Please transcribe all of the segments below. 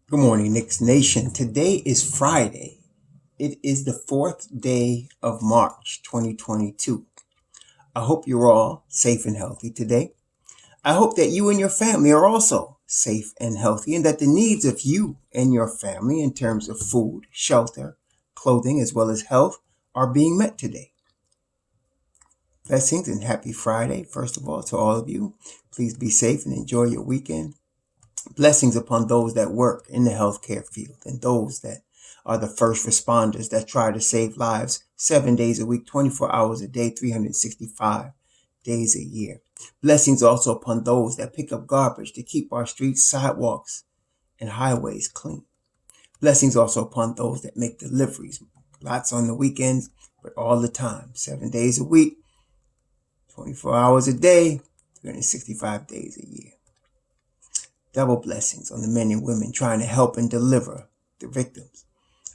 Good morning, Knicks Nation. Today is Friday. It is the 4th day of March, 2022. I hope you're all safe and healthy today. I hope that you and your family are also safe and healthy and that the needs of you and your family in terms of food, shelter, clothing, as well as health are being met today. Blessings and happy Friday, first of all, to all of you. Please be safe and enjoy your weekend. Blessings upon those that work in the healthcare field and those that are the first responders that try to save lives 7 days a week, 24 hours a day, 365 days a year. Blessings also upon those that pick up garbage to keep our streets, sidewalks, and highways clean. Blessings also upon those that make deliveries, lots on the weekends, but all the time, 7 days a week, 24 hours a day, 365 days a year. Double blessings on the men and women trying to help and deliver the victims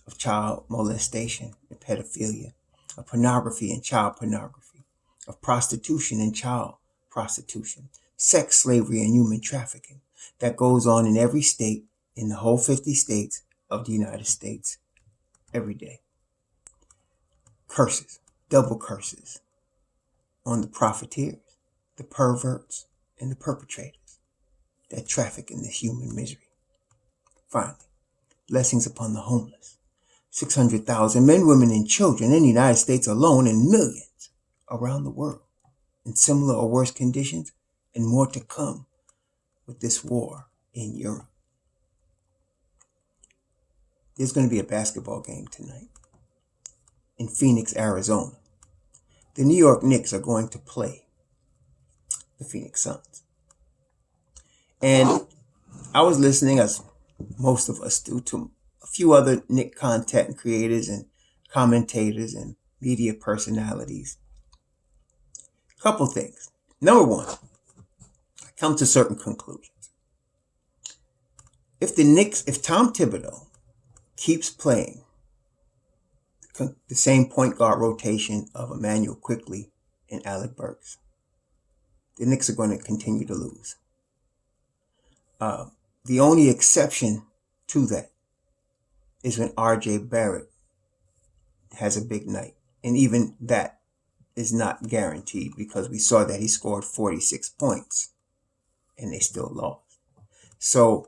of child molestation and pedophilia, of pornography and child pornography, of prostitution and child prostitution, sex slavery and human trafficking that goes on in every state in the whole 50 states of the United States every day. Curses, double curses on the profiteers, the perverts, and the perpetrators that traffic in this human misery. Finally, blessings upon the homeless. 600,000 men, women, and children in the United States alone and millions around the world in similar or worse conditions and more to come with this war in Europe. There's going to be a basketball game tonight in Phoenix, Arizona. The New York Knicks are going to play the Phoenix Suns. And I was listening, as most of us do, to a few other Knick content creators and commentators and media personalities. A couple things. Number one, I come to certain conclusions. If Tom Thibodeau keeps playing the same point guard rotation of Emmanuel Quickley and Alec Burks, the Knicks are going to continue to lose. The only exception to that is when R.J. Barrett has a big night. And even that is not guaranteed because we saw that he scored 46 points and they still lost. So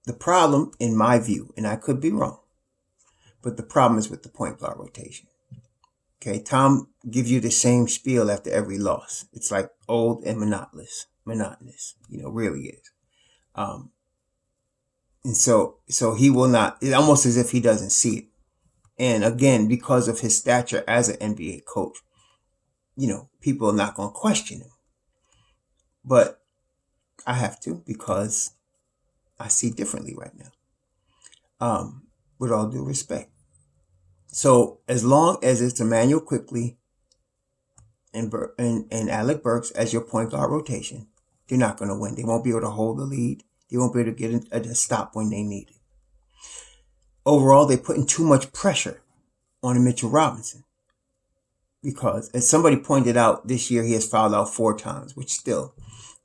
the problem, in my view, and I could be wrong, but the problem is with the point guard rotation. Okay, Tom gives you the same spiel after every loss. It's like old and monotonous, really is. And so he will not, it's almost as if he doesn't see it. And again, because of his stature as an NBA coach, people are not going to question him. But I have to, because I see differently right now. With all due respect. So as long as it's Emmanuel Quickley and Alec Burks as your point guard rotation, they're not going to win. They won't be able to hold the lead. They won't be able to get a stop when they need it. Overall, they're putting too much pressure on Mitchell Robinson because, as somebody pointed out, this year he has fouled out 4 times, which still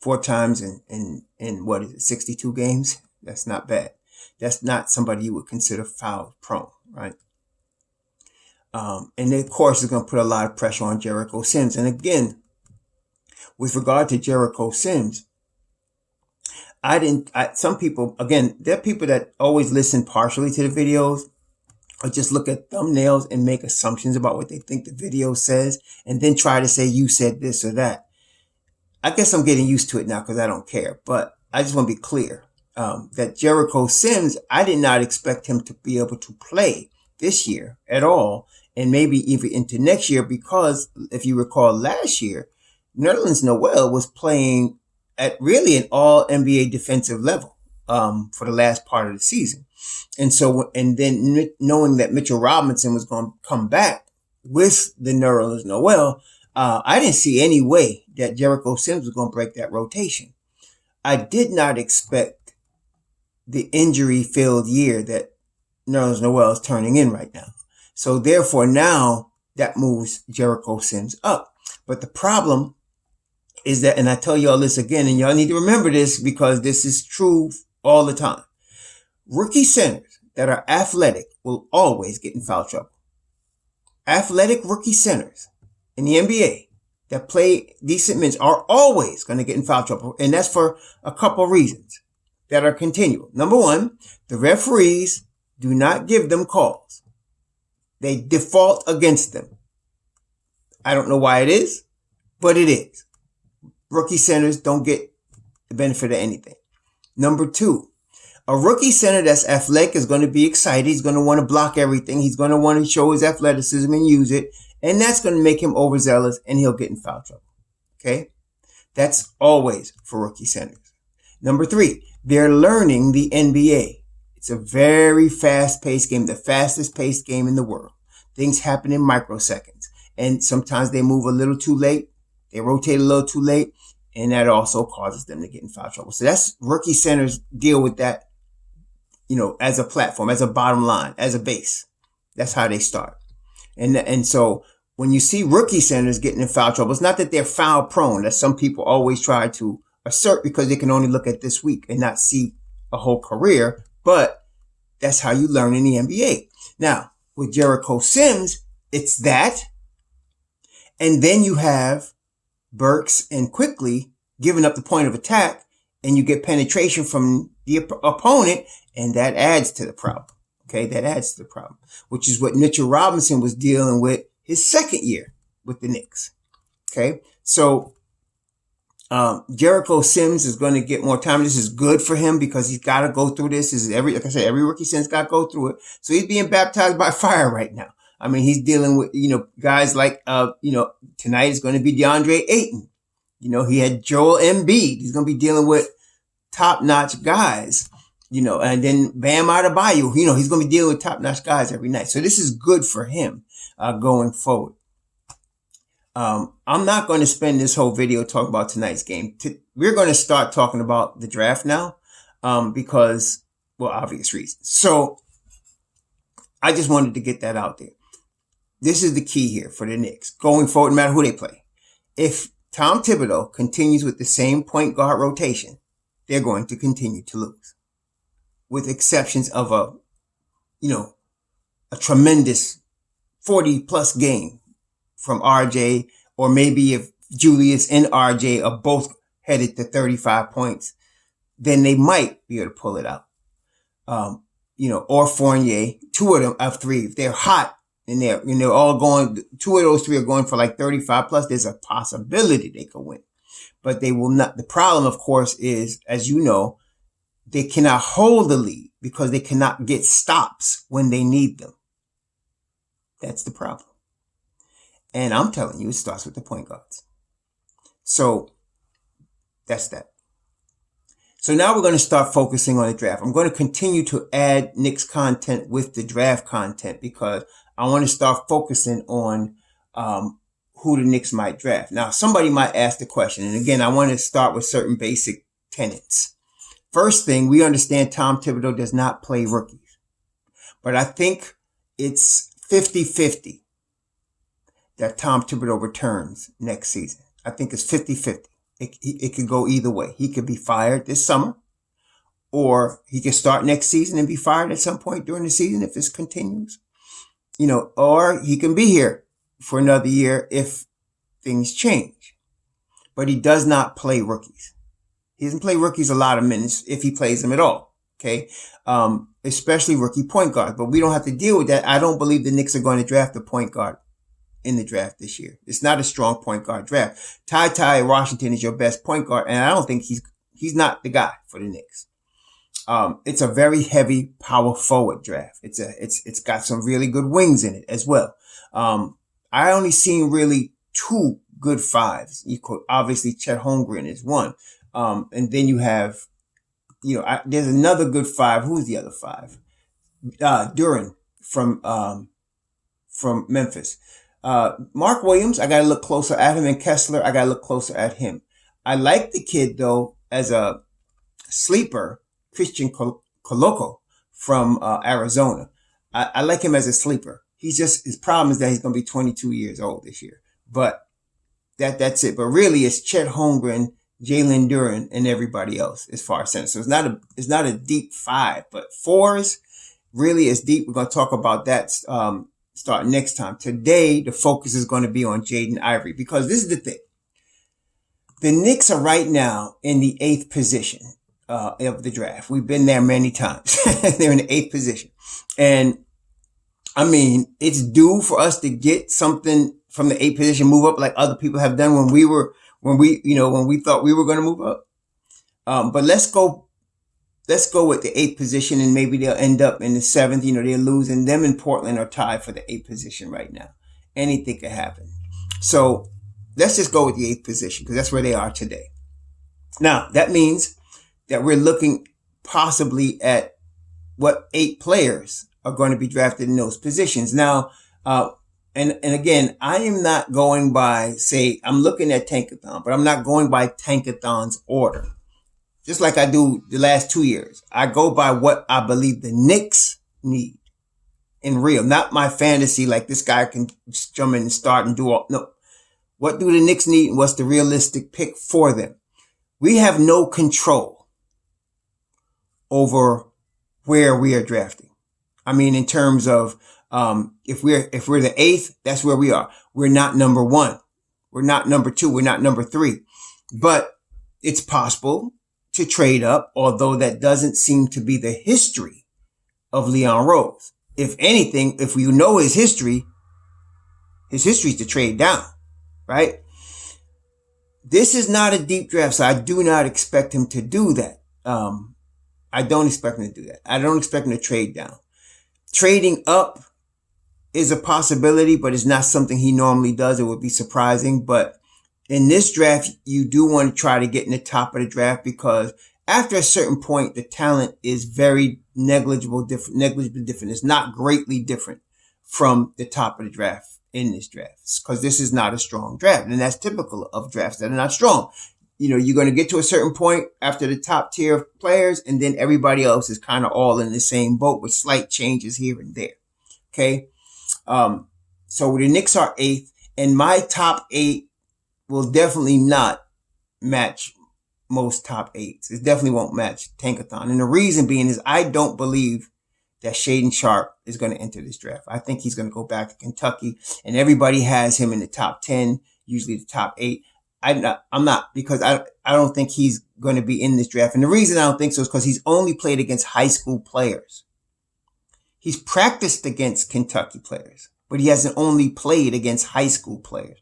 4 times in what is it, 62 games? That's not bad. That's not somebody you would consider foul prone, right? And of course, it's going to put a lot of pressure on Jericho Sims. And again, with regard to Jericho Sims, some people, again, there are people that always listen partially to the videos or just look at thumbnails and make assumptions about what they think the video says and then try to say, you said this or that. I guess I'm getting used to it now because I don't care, but I just want to be clear that Jericho Sims, I did not expect him to be able to play this year at all, and maybe even into next year, because if you recall last year, Nerlens Noel was playing at really an all NBA defensive level for the last part of the season. And so, and then knowing that Mitchell Robinson was going to come back with the Nerlens Noel, I didn't see any way that Jericho Sims was going to break that rotation. I did not expect the injury-filled year that Nerlens Noel is turning in right now. So therefore now that moves Jericho Sims up. But the problem is that, and I tell y'all this again, and y'all need to remember this because this is true all the time. Rookie centers that are athletic will always get in foul trouble. Athletic rookie centers in the NBA that play decent minutes are always going to get in foul trouble. And that's for a couple reasons that are continual. Number one, the referees do not give them calls. They default against them. I don't know why it is, but it is. Rookie centers don't get the benefit of anything. Number two, a rookie center that's athletic is going to be excited. He's going to want to block everything. He's going to want to show his athleticism and use it. And that's going to make him overzealous and he'll get in foul trouble. Okay? That's always for rookie centers. Number three, they're learning the NBA. It's a very fast-paced game, the fastest-paced game in the world. Things happen in microseconds. And sometimes they move a little too late. They rotate a little too late. And that also causes them to get in foul trouble. So that's rookie centers deal with that, as a platform, as a bottom line, as a base. That's how they start. And so when you see rookie centers getting in foul trouble, it's not that they're foul prone, that some people always try to assert because they can only look at this week and not see a whole career. But that's how you learn in the NBA. Now, with Jericho Sims, it's that. And then you have Burks and Quickly giving up the point of attack, and you get penetration from the opponent, and that adds to the problem. Okay, that adds to the problem, which is what Mitchell Robinson was dealing with his second year with the Knicks. Okay, so Jericho Sims is going to get more time. This is good for him because he's got to go through this. Like I said, every rookie Sims got to go through it. So he's being baptized by fire right now. I mean, he's dealing with, guys like, tonight is going to be DeAndre Ayton. He had Joel Embiid. He's going to be dealing with top-notch guys, and then Bam Adebayo, he's going to be dealing with top-notch guys every night. So this is good for him, going forward. I'm not going to spend this whole video talking about tonight's game. We're going to start talking about the draft now, because, obvious reasons. So I just wanted to get that out there. This is the key here for the Knicks going forward, no matter who they play. If Tom Thibodeau continues with the same point guard rotation, they're going to continue to lose, with exceptions of a tremendous 40-plus game from RJ, or maybe if Julius and RJ are both headed to 35 points, then they might be able to pull it out. Or Fournier, two of them of three, if they're hot and they're all going, two of those three are going for like 35 plus, there's a possibility they could win. But they will not. The problem, of course, is, as you know, they cannot hold the lead because they cannot get stops when they need them. That's the problem. And I'm telling you, it starts with the point guards. So that's that. So now we're going to start focusing on the draft. I'm going to continue to add Knicks content with the draft content because I want to start focusing on who the Knicks might draft. Now, somebody might ask the question, and again, I want to start with certain basic tenets. First thing, we understand Tom Thibodeau does not play rookies, but I think it's 50-50 that Tom Thibodeau returns next season. I think it's 50-50. It could go either way. He could be fired this summer, or he could start next season and be fired at some point during the season if this continues. Or he can be here for another year if things change. But he does not play rookies. He doesn't play rookies a lot of minutes if he plays them at all. Okay. Especially rookie point guard. But we don't have to deal with that. I don't believe the Knicks are going to draft a point guard in the draft this year. It's not a strong point guard draft. Ty Washington is your best point guard, and I don't think he's not the guy for the Knicks. It's a very heavy power forward draft. It's got some really good wings in it as well. I only seen really two good fives. Obviously Chet Holmgren is one. And then you have, there's another good five. Who's the other five? Duran from Memphis. Mark Williams, I gotta look closer at him, and Kessler, I gotta look closer at him. I like the kid though as a sleeper, Christian Coloco from Arizona. I like him as a sleeper. His problem is that he's gonna be 22 years old this year. But that's it. But really it's Chet Holmgren, Jalen Duren, and everybody else as far as center. So it's not a deep five, but fours really is deep. We're going to talk about that start next time. Today, the focus is going to be on Jaden Ivey, because this is the thing. The Knicks are right now in the 8th position of the draft. We've been there many times. They're in the 8th position. And I mean, it's due for us to get something from the 8th position, move up like other people have done when we thought we were going to move up. But let's go with the 8th position, and maybe they'll end up in the 7th. They'll lose, and them and Portland are tied for the 8th position right now. Anything could happen. So let's just go with the 8th position, because that's where they are today. Now, that means that we're looking possibly at what 8 players are going to be drafted in those positions. Now, and again, I am not going by, say, I'm looking at Tankathon, but I'm not going by Tankathon's order. Just like I do the last 2 years. I go by what I believe the Knicks need in real, not my fantasy, like this guy can jump in and start and do all. No. What do the Knicks need, and what's the realistic pick for them? We have no control over where we are drafting. I mean, in terms of, if we're the 8th, that's where we are. We're not number 1. We're not number 2. We're not number 3, but it's possible to trade up, although that doesn't seem to be the history of Leon Rose. If anything, if you know his history is to trade down, right? This is not a deep draft, so I do not expect him to do that. I don't expect him to do that. I don't expect him to trade down. Trading up is a possibility, but it's not something he normally does. It would be surprising. But in this draft, you do want to try to get in the top of the draft, because after a certain point, the talent is very negligibly different. It's not greatly different from the top of the draft in this draft, because this is not a strong draft. And that's typical of drafts that are not strong. You're going to get to a certain point after the top tier of players, and then everybody else is kind of all in the same boat with slight changes here and there. Okay. So the Knicks are 8th, and my top 8 will definitely not match most top 8s. It definitely won't match Tankathon. And the reason being is I don't believe that Shaedon Sharpe is going to enter this draft. I think he's going to go back to Kentucky, and everybody has him in the top 10, usually the top 8. I'm not, because I don't think he's going to be in this draft. And the reason I don't think so is because he's only played against high school players. He's practiced against Kentucky players, but he hasn't only played against high school players.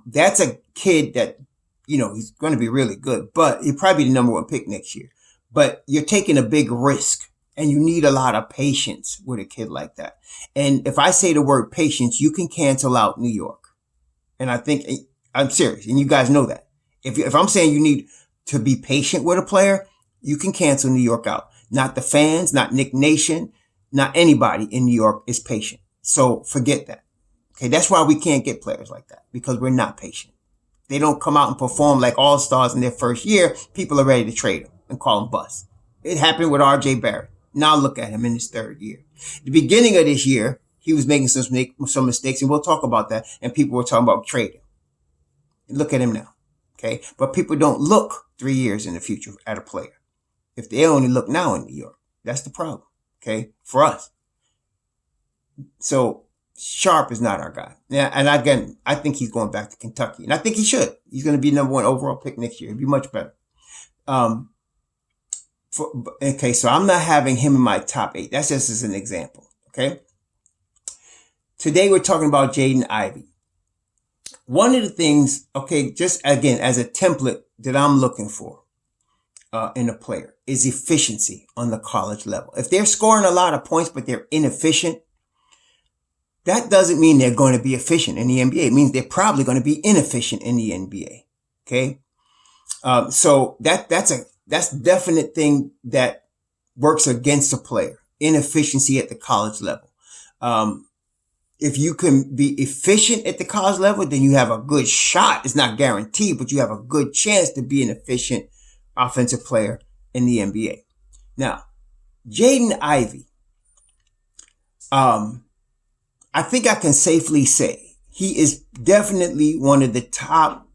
That's a kid that, he's going to be really good, but he'll probably be the number 1 pick next year. But you're taking a big risk, and you need a lot of patience with a kid like that. And if I say the word patience, you can cancel out New York. And I think I'm serious, and you guys know that. If I'm saying you need to be patient with a player, you can cancel New York out. Not the fans, not Knick Nation, not anybody in New York is patient. So forget that. Okay, that's why we can't get players like that, because we're not patient. They don't come out and perform like all-stars in their first year. People are ready to trade them and call them bust. It happened with R.J. Barrett. Now look at him in his 3rd year. The beginning of this year, he was making some mistakes, and we'll talk about that, and people were talking about trading. Look at him now. Okay. But people don't look 3 years in the future at a player. If they only look now in New York, that's the problem. Okay. For us. So Sharpe is not our guy. Yeah. And again, I think he's going back to Kentucky, and I think he should. He's going to be number 1 overall pick next year. It'd be much better. Okay. So I'm not having him in my top 8. That's just as an example. Okay. Today we're talking about Jaden Ivey. One of the things, okay, just again, as a template that I'm looking for in a player is efficiency on the college level. If they're scoring a lot of points, but they're inefficient, that doesn't mean they're going to be efficient in the NBA. It means they're probably going to be inefficient in the NBA. Okay. So that's definite thing that works against a player. Inefficiency at the college level. If you can be efficient at the college level, then you have a good shot. It's not guaranteed, but you have a good chance to be an efficient offensive player in the NBA. Now, Jaden Ivey, I think I can safely say he is definitely one of the top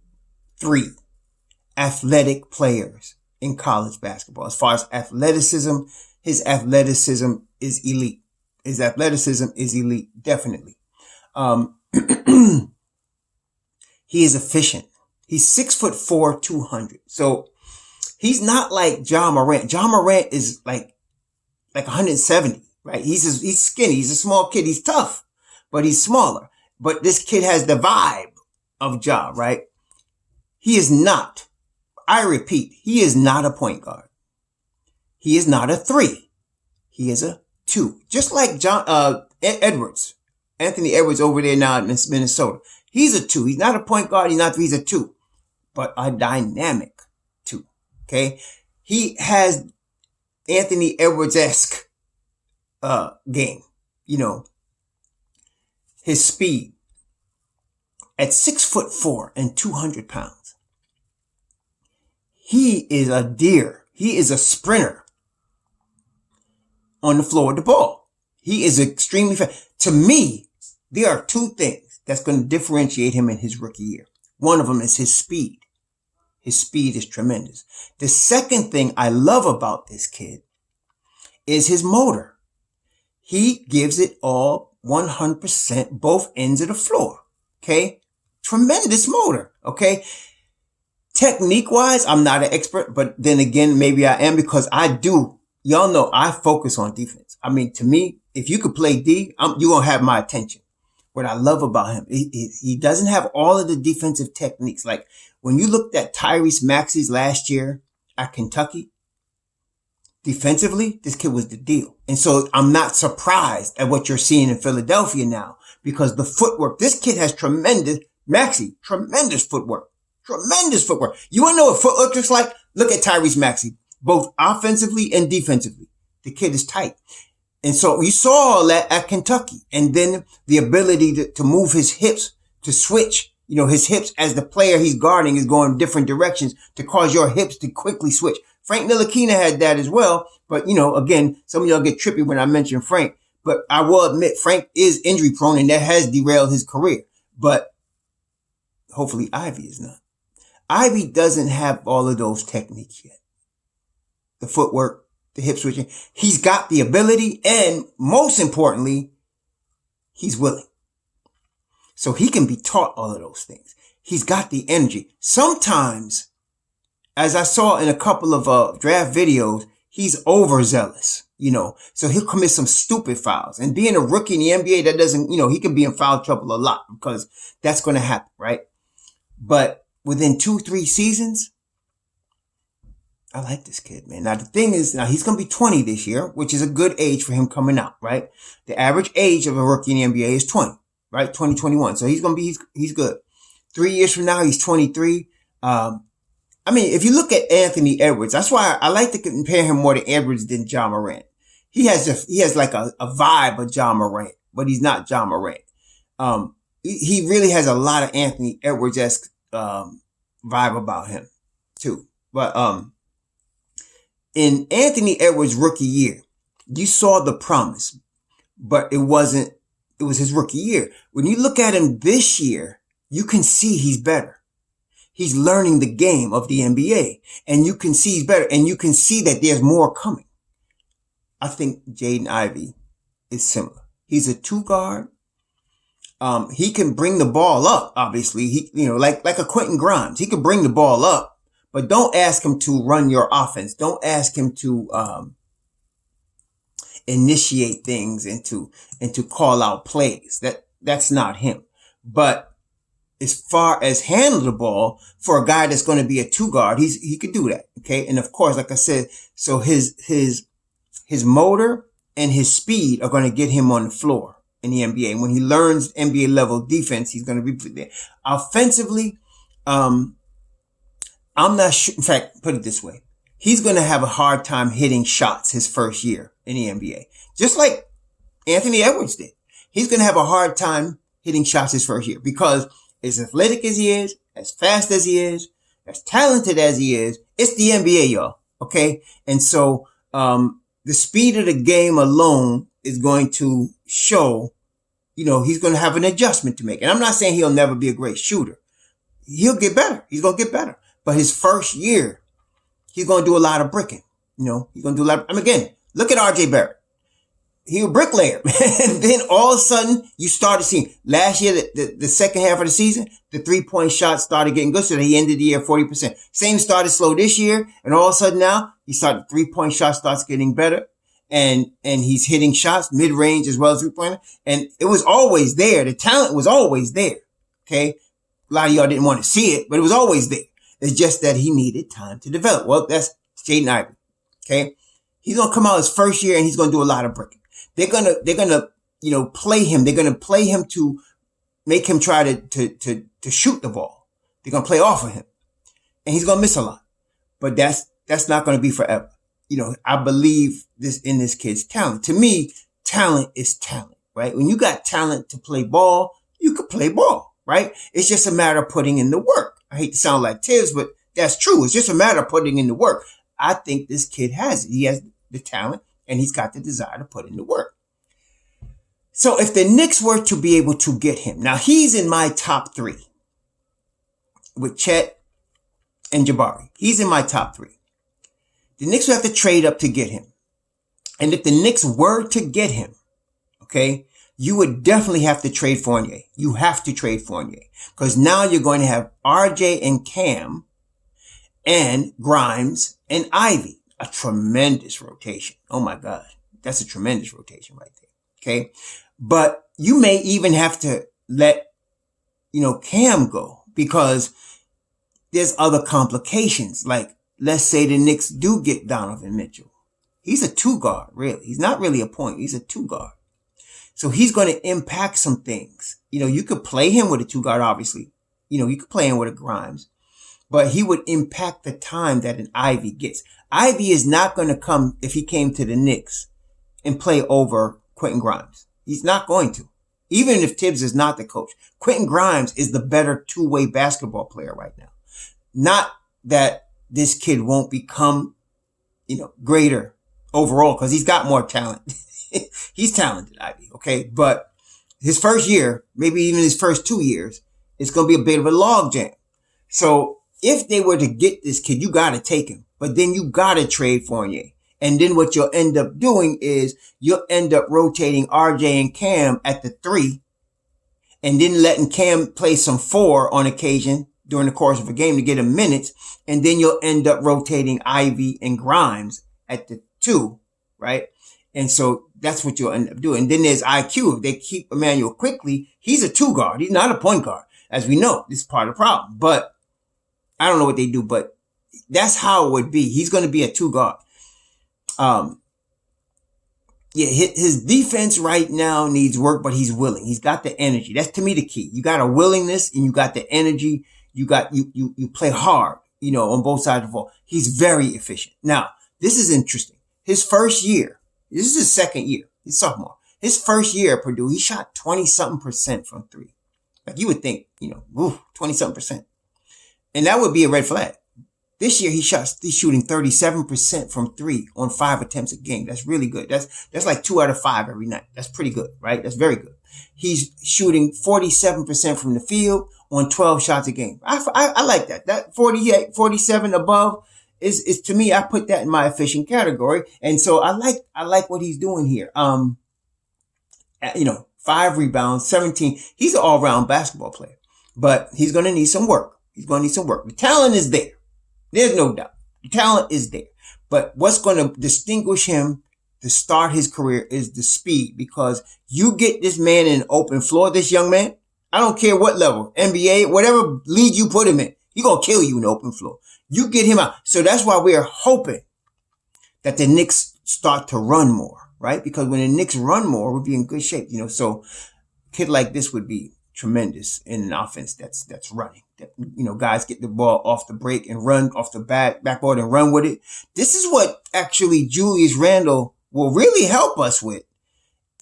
3 athletic players in college basketball. As far as athleticism, his athleticism is elite. His athleticism is elite, definitely. He is efficient. He's 6'4", 200. So he's not like Ja Morant. Ja Morant is like 170, right? He's skinny. He's a small kid. He's tough, but he's smaller. But this kid has the vibe of Ja, right? He is not, I repeat, he is not a point guard. He is not a 3. He is a 2. Just like Edwards, Anthony Edwards over there now in Minnesota. He's a 2. He's not a point guard. He's not 3. He's a 2, but a dynamic 2. Okay. He has Anthony Edwards-esque, game, his speed at 6'4" and 200 pounds. He is a deer. He is a sprinter on the floor of the ball. He is extremely fast. To me, there are 2 things that's going to differentiate him in his rookie year. One of them is his speed. His speed is tremendous. The second thing I love about this kid is his motor. He gives it all 100%, both ends of the floor. Okay. Tremendous motor. Okay. Technique wise, I'm not an expert, but then again, maybe I am because y'all know I focus on defense. I mean, to me, if you could play D, you're going to have my attention. What I love about him, he doesn't have all of the defensive techniques. Like when you looked at Tyrese Maxey's last year at Kentucky, defensively, this kid was the deal. And so I'm not surprised at what you're seeing in Philadelphia now because the footwork, this kid has tremendous footwork. Tremendous footwork. You want to know what footwork looks like? Look at Tyrese Maxey, both offensively and defensively. The kid is tight. And so you saw all that at Kentucky. And then the ability to move his hips, to switch, his hips as the player he's guarding is going different directions to cause your hips to quickly switch. Frank Ntilikina had that as well. But, again, some of y'all get trippy when I mention Frank. But I will admit Frank is injury prone and that has derailed his career. But hopefully Ivey is not. Ivey doesn't have all of those techniques yet. The footwork, the hip switching. He's got the ability and most importantly, he's willing. So he can be taught all of those things. He's got the energy. Sometimes, as I saw in a couple of draft videos, he's overzealous, so he'll commit some stupid fouls. And being a rookie in the NBA, that doesn't, he can be in foul trouble a lot because that's going to happen, right? But within 2-3 seasons, I like this kid, man. Now, the thing is, he's going to be 20 this year, which is a good age for him coming out, right? The average age of a rookie in the NBA is 20, right? 21. So he's going to be, he's good. 3 years from now, he's 23. If you look at Anthony Edwards, that's why I like to compare him more to Edwards than Ja Morant. He has like a vibe of Ja Morant, but he's not Ja Morant. He really has a lot of Anthony Edwards-esque, vibe about him too. But, in Anthony Edwards' rookie year, you saw the promise, but it was his rookie year. When you look at him this year, you can see he's better. He's learning the game of the NBA and you can see he's better and you can see that there's more coming. I think Jaden Ivey is similar. He's a 2 guard. He can bring the ball up, obviously. Like a Quentin Grimes. He can bring the ball up. But don't ask him to run your offense. Don't ask him to initiate things and to call out plays. That's not him. But as far as handle the ball for a guy that's going to be a 2 guard, he could do that. Okay. And of course, like I said, so his motor and his speed are going to get him on the floor in the NBA. And when he learns NBA level defense, he's going to be there. Offensively, I'm not sure. In fact, put it this way. He's going to have a hard time hitting shots his first year in the NBA. Just like Anthony Edwards did. He's going to have a hard time hitting shots his first year because as athletic as he is, as fast as he is, as talented as he is, it's the NBA, y'all. Okay. And so, the speed of the game alone is going to show, he's going to have an adjustment to make. And I'm not saying he'll never be a great shooter. He'll get better. He's going to get better. But his first year, he's going to do a lot of bricking. He's going to do a lot of, again, look at RJ Barrett. He was a bricklayer. And then all of a sudden, you started seeing, last year, the second half of the season, the 3-point shots started getting good, so that he ended the year 40%. Same started slow this year, and all of a sudden now, he started 3-point shot starts getting better, and he's hitting shots mid-range as well as 3-pointer, and it was always there. The talent was always there, okay? A lot of y'all didn't want to see it, but it was always there. It's just that he needed time to develop. Well, that's Jaden Ivey, okay? He's going to come out his first year, and he's going to do a lot of bricking. They're gonna, play him. They're gonna play him to make him try to shoot the ball. They're gonna play off of him, and he's gonna miss a lot. But that's not gonna be forever. I believe in this kid's talent. To me, talent is talent, right? When you got talent to play ball, you could play ball, right? It's just a matter of putting in the work. I hate to sound like Tibbs, but that's true. It's just a matter of putting in the work. I think this kid has it. He has the talent. And he's got the desire to put in the work. So if the Knicks were to be able to get him, now he's in my top 3 with Chet and Jabari. He's in my top 3. The Knicks would have to trade up to get him. And if the Knicks were to get him, okay, you would definitely have to trade Fournier. You have to trade Fournier. Because now you're going to have RJ and Cam and Grimes and Ivey. A tremendous rotation. Oh my God. That's a tremendous rotation right there. Okay. But you may even have to let, Cam go because there's other complications. Like, let's say the Knicks do get Donovan Mitchell. He's a 2 guard, really. He's not really a point. He's a 2 guard. So he's going to impact some things. You could play him with a 2 guard, obviously. You could play him with a Grimes. But he would impact the time that an Ivey gets. Ivey is not going to come, if he came to the Knicks, and play over Quentin Grimes. He's not going to. Even if Tibbs is not the coach. Quentin Grimes is the better 2-way basketball player right now. Not that this kid won't become, greater overall, because he's got more talent. He's talented, Ivey, okay? But his first year, maybe even his first 2 years, it's going to be a bit of a logjam. So if they were to get this kid, you got to take him. But then you got to trade Fournier. And then what you'll end up doing is you'll end up rotating RJ and Cam at the 3 and then letting Cam play some 4 on occasion during the course of a game to get him minutes. And then you'll end up rotating Ivey and Grimes at the 2, right? And so that's what you'll end up doing. And then there's IQ. If they keep Emmanuel Quickly, he's a 2 guard. He's not a point guard. As we know, this is part of the problem. But I don't know what they do, but that's how it would be. He's going to be a 2 guard. His defense right now needs work, but he's willing. He's got the energy. That's to me the key. You got a willingness and you got the energy. You play hard, on both sides of the ball. He's very efficient. Now, this is interesting. His first year, this is his second year. He's sophomore. His first year at Purdue, he shot 20-something% from 3. Like you would think, 20-something%. And that would be a red flag. This year he's shooting 37% from 3 on 5 attempts a game. That's really good. That's like 2 out of 5 every night. That's pretty good, right? That's very good. He's shooting 47% from the field on 12 shots a game. I like that. That 48, 47 above is to me, I put that in my efficient category. And so I like what he's doing here. 5 rebounds, 17. He's an all-round basketball player, but he's going to need some work. The talent is there. There's no doubt. The talent is there. But what's going to distinguish him to start his career is the speed, because you get this man in an open floor, this young man, I don't care what level, NBA, whatever league you put him in, he's going to kill you in the open floor. You get him out. So that's why we're hoping that the Knicks start to run more, right? Because when the Knicks run more, we'll be in good shape, so a kid like this would be tremendous in an offense that's running. That, guys get the ball off the break and run off the backboard and run with it. This is what actually Julius Randle will really help us with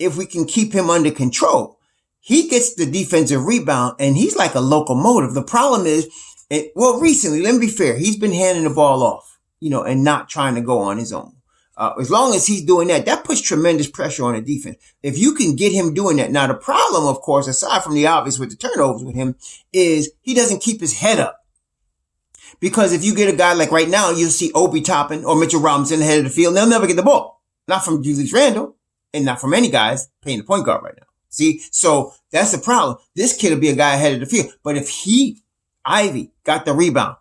if we can keep him under control. He gets the defensive rebound and he's like a locomotive. The problem is, recently, let me be fair, he's been handing the ball off, and not trying to go on his own. As long as he's doing that, that puts tremendous pressure on the defense. If you can get him doing that. Now, the problem, of course, aside from the obvious with the turnovers with him, is he doesn't keep his head up. Because if you get a guy like right now, you'll see Obi Toppin or Mitchell Robinson ahead of the field, and they'll never get the ball. Not from Julius Randle, and not from any guys playing the point guard right now. See? So that's the problem. This kid will be a guy ahead of the field. But if Ivey, got the rebound,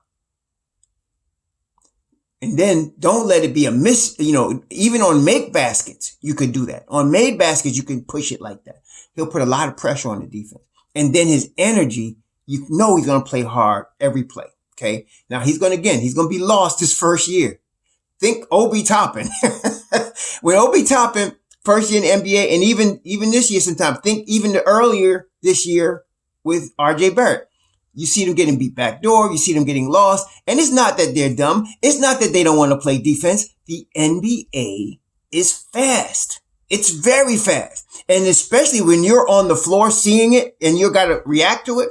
and then don't let it be a miss, even on make baskets, you could do that. On made baskets, you can push it like that. He'll put a lot of pressure on the defense. And then his energy, he's going to play hard every play. Okay. Now he's going to be lost his first year. Think Obi Toppin. When Obi Toppin, first year in the NBA, and even this year sometime, think even the earlier this year with RJ Barrett. You see them getting beat backdoor. You see them getting lost. And it's not that they're dumb. It's not that they don't want to play defense. The NBA is fast. It's very fast. And especially when you're on the floor seeing it and you got to react to it,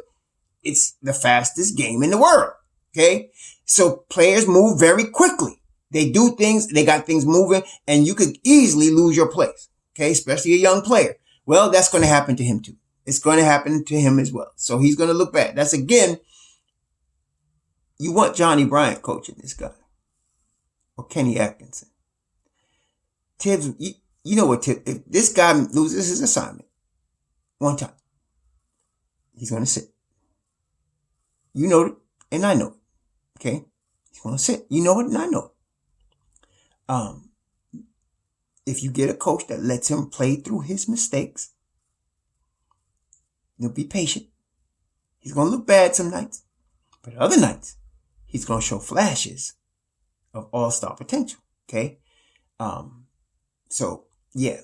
it's the fastest game in the world. Okay. So players move very quickly. They do things. They got things moving, and you could easily lose your place. Okay. Especially a young player. Well, that's going to happen to him too. It's going to happen to him as well. So he's going to look bad. That's again, you want Johnny Bryant coaching this guy or Kenny Atkinson. Tibbs, you know what, Tibbs, if this guy loses his assignment one time, he's going to sit. You know it, and I know it. Okay. He's going to sit. You know it, and I know it. If you get a coach that lets him play through his mistakes, he'll be patient. He's going to look bad some nights. But other nights, he's going to show flashes of all-star potential. Okay? So, yeah.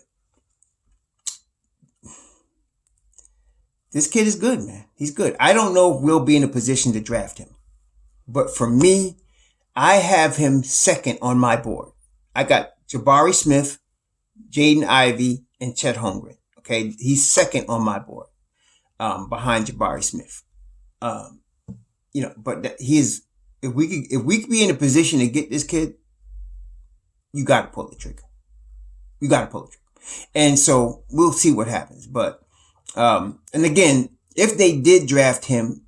This kid is good, man. He's good. I don't know if we'll be in a position to draft him. But for me, I have him second on my board. I got Jabari Smith, Jaden Ivey, and Chet Holmgren. Okay? He's second on my board. Behind Jabari Smith. But if we could be in a position to get this kid, you got to pull the trigger. You got to pull the trigger. And so we'll see what happens. But, and again, if they did draft him,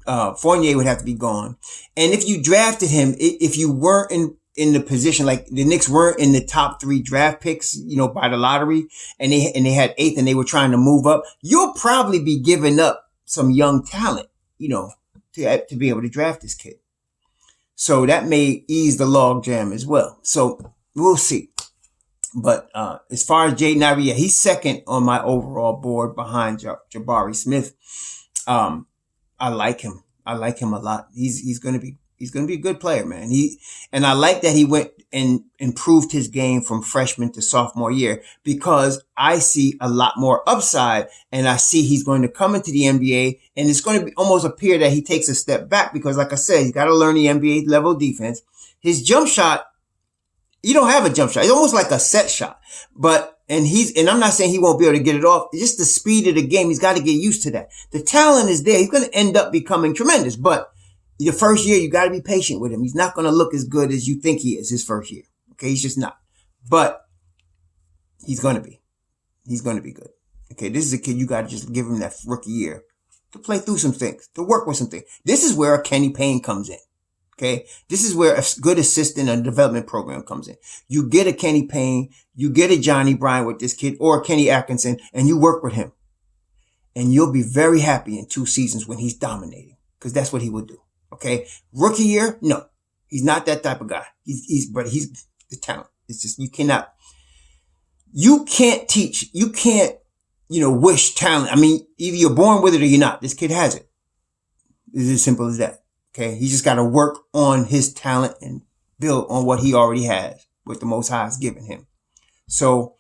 Fournier would have to be gone. And if you drafted him, if you weren't in the position, like the Knicks weren't in the top 3 draft picks, by the lottery, and they had 8th and they were trying to move up, you'll probably be giving up some young talent, to be able to draft this kid. So that may ease the log jam as well. So we'll see. But, as far as Jaden Ivey, yeah, he's second on my overall board behind Jabari Smith. I like him. I like him a lot. He's going to be a good player, man. And I like that he went and improved his game from freshman to sophomore year, because I see a lot more upside, and I see he's going to come into the NBA, and it's going to almost appear that he takes a step back because, like I said, he's got to learn the NBA level defense. His jump shot, you don't have a jump shot. It's almost like a set shot, and I'm not saying he won't be able to get it off. It's just the speed of the game. He's got to get used to that. The talent is there. He's going to end up becoming tremendous, but the first year, you got to be patient with him. He's not going to look as good as you think he is his first year. Okay. He's just not, but he's going to be good. Okay. This is a kid. You got to just give him that rookie year to play through some things, to work with some things. This is where a Kenny Payne comes in. Okay. This is where a good assistant and development program comes in. You get a Kenny Payne, you get a Johnny Bryant with this kid, or a Kenny Atkinson, and you work with him, and you'll be very happy in 2 seasons when he's dominating, because that's what he will do. Okay. Rookie year. No, he's not that type of guy. But he's the talent. It's just, you can't teach. You can't, wish talent. I mean, either you're born with it or you're not. This kid has it. It's as simple as that. Okay. He just got to work on his talent and build on what he already has, what the Most High has given him. So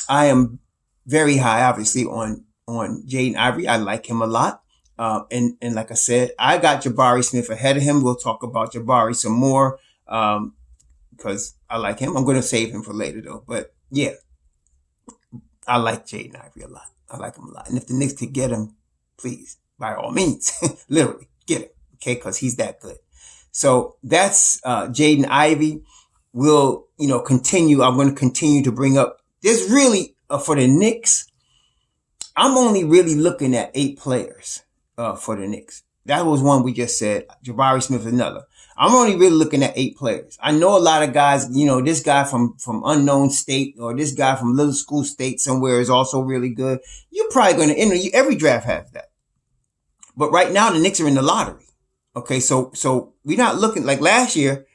I am very high, obviously, on Jaden Ivey. I like him a lot. And like I said, I got Jabari Smith ahead of him. We'll talk about Jabari some more, because I like him. I'm going to save him for later though. But yeah, I like Jaden Ivey a lot. I like him a lot. And if the Knicks could get him, please, by all means, literally get him. Okay. Cause he's that good. So that's, Jaden Ivey. We'll, continue. I'm going to continue to bring up, there's really, for the Knicks, I'm only really looking at 8 players. For the Knicks. That was one we just said. Jabari Smith is another. I'm only really looking at 8 players. I know a lot of guys, this guy from unknown state or this guy from little school state somewhere is also really good. You're probably going to enter. Every draft has that. But right now the Knicks are in the lottery. Okay, so we're not looking like last year.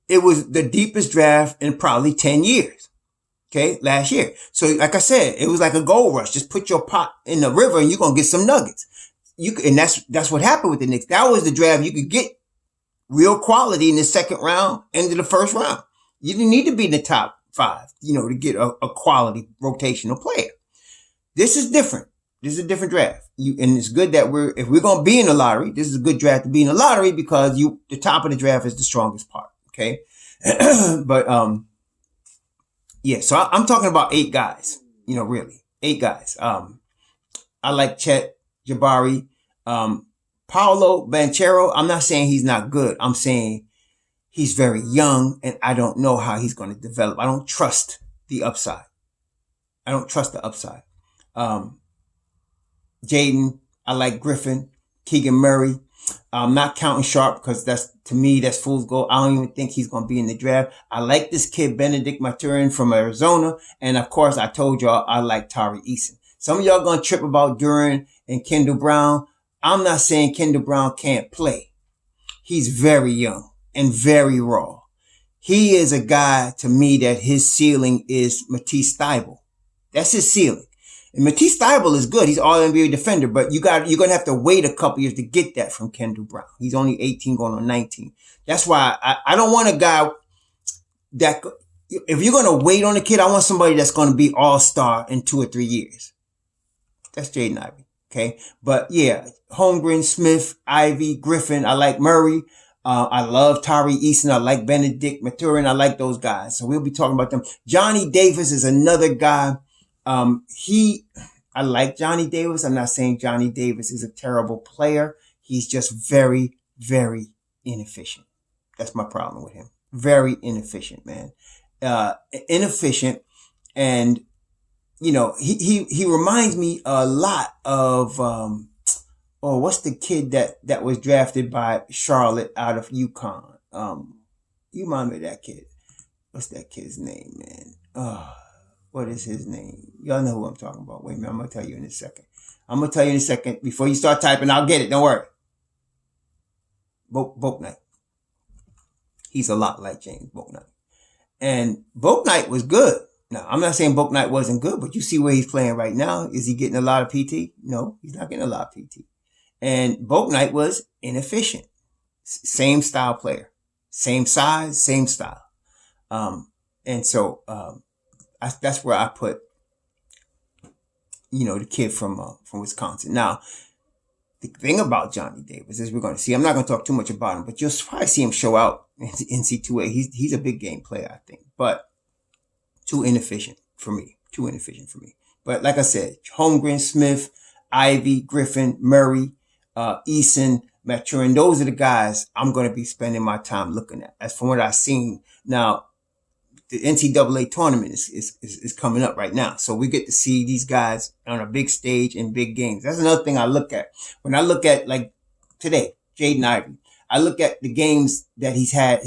It was the deepest draft in probably 10 years. Okay, last year. So like I said, it was like a gold rush. Just put your pot in the river and you're going to get some nuggets. And that's what happened with the Knicks. That was the draft you could get real quality in the second round, into the first round. You didn't need to be in the top 5, to get a quality rotational player. This is different. This is a different draft. And it's good that if we're going to be in the lottery, this is a good draft to be in the lottery because the top of the draft is the strongest part. Okay. But, yeah, so I'm talking about 8 guys, really 8 guys. I like Chet, Jabari, Paolo Banchero. I'm not saying he's not good. I'm saying he's very young and I don't know how he's going to develop. I don't trust the upside. Jaden, I like Griffin, Keegan Murray. I'm not counting Sharp because to me, that's fool's gold. I don't even think he's going to be in the draft. I like this kid, Benedict Mathurin from Arizona. And of course, I told y'all I like Tari Eason. Some of y'all going to trip about Duran and Kendall Brown. I'm not saying Kendall Brown can't play. He's very young and very raw. He is a guy to me that his ceiling is Matisse Thybulle. That's his ceiling. And Matisse Thybulle is good. He's all NBA defender, but you're going to have to wait a couple years to get that from Kendall Brown. He's only 18 going on 19. That's why I don't want a guy that, if you're going to wait on a kid, I want somebody that's going to be all-star in 2 or 3 years. That's Jaden Ivey. Okay. But yeah, Holmgren, Smith, Ivey, Griffin. I like Murray. I love Tari Eason. I like Benedict Mathurin. I like those guys. So we'll be talking about them. Johnny Davis is another guy. I like Johnny Davis. I'm not saying Johnny Davis is a terrible player. He's just very, very inefficient. That's my problem with him. Very inefficient, man. Inefficient. And, he reminds me a lot of, what's the kid that was drafted by Charlotte out of UConn? You remind me of that kid. What's that kid's name, man? What is his name? Y'all know who I'm talking about. Wait a minute, I'm going to tell you in a second. Before you start typing, I'll get it. Don't worry. Bouknight. He's a lot like James Bouknight. And Bouknight was good. Now, I'm not saying Bouknight wasn't good, but you see where he's playing right now. Is he getting a lot of PT? No, he's not getting a lot of PT. And Bouknight was inefficient. Same style player. Same size, same style. And so, that's where I put, the kid from Wisconsin. Now, the thing about Johnny Davis is we're going to see, I'm not going to talk too much about him, but you'll probably see him show out in NC2A. He's a big game player, I think, but too inefficient for me. But like I said, Holmgren, Smith, Ivey, Griffin, Murray, Eason, Mathurin, those are the guys I'm going to be spending my time looking at. As from what I've seen. Now, the NCAA tournament is coming up right now. So we get to see these guys on a big stage in big games. That's another thing I look at. When I look at, like today, Jaden Ivey, I look at the games that he's had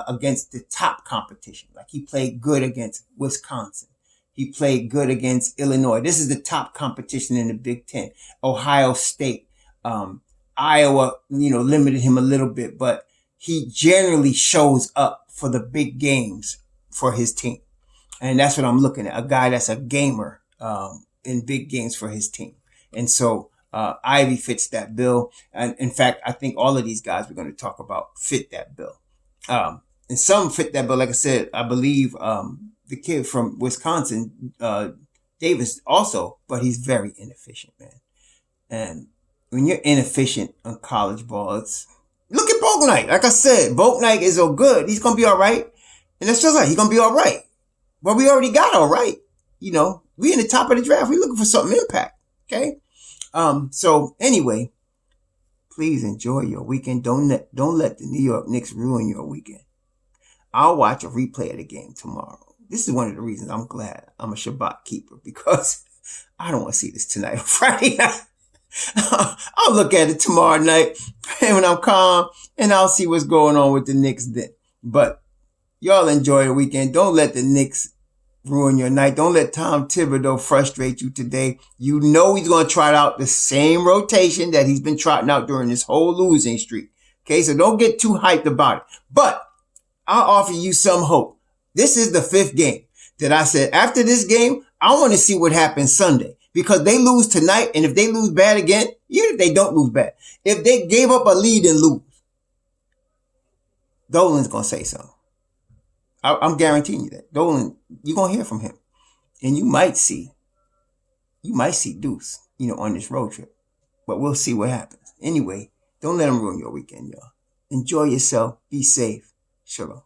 against the top competition. Like he played good against Wisconsin. He played good against Illinois. This is the top competition in the Big Ten. Ohio State, Iowa, limited him a little bit, but he generally shows up for the big games for his team. And that's what I'm looking at. A guy that's a gamer, in big games for his team. And so, Ivey fits that bill. And in fact, I think all of these guys we're going to talk about fit that bill. And some fit that bill. Like I said, I believe, the kid from Wisconsin, Davis also, but he's very inefficient, man. And when you're inefficient on college ball, look at Bouknight. Like I said, Bouknight is so good. He's going to be all right. And that's just like, he's going to be all right. But we already got all right. We in the top of the draft. We looking for something impact. Okay. So anyway, please enjoy your weekend. Don't let the New York Knicks ruin your weekend. I'll watch a replay of the game tomorrow. This is one of the reasons I'm glad I'm a Shabbat keeper, because I don't want to see this tonight on Friday night. I'll look at it tomorrow night when I'm calm, and I'll see what's going on with the Knicks then. But y'all enjoy the weekend. Don't let the Knicks ruin your night. Don't let Tom Thibodeau frustrate you today. You know he's going to trot out the same rotation that he's been trotting out during this whole losing streak. Okay, so don't get too hyped about it. But I'll offer you some hope. This is the 5th game that I said after this game, I want to see what happens Sunday. Because they lose tonight, and if they lose bad again, even if they don't lose bad, if they gave up a lead and lose, Dolan's going to say something. I'm guaranteeing you that. Dolan, you're going to hear from him. And you might see Deuce, on this road trip. But we'll see what happens. Anyway, don't let him ruin your weekend, y'all. Enjoy yourself. Be safe. Shalom.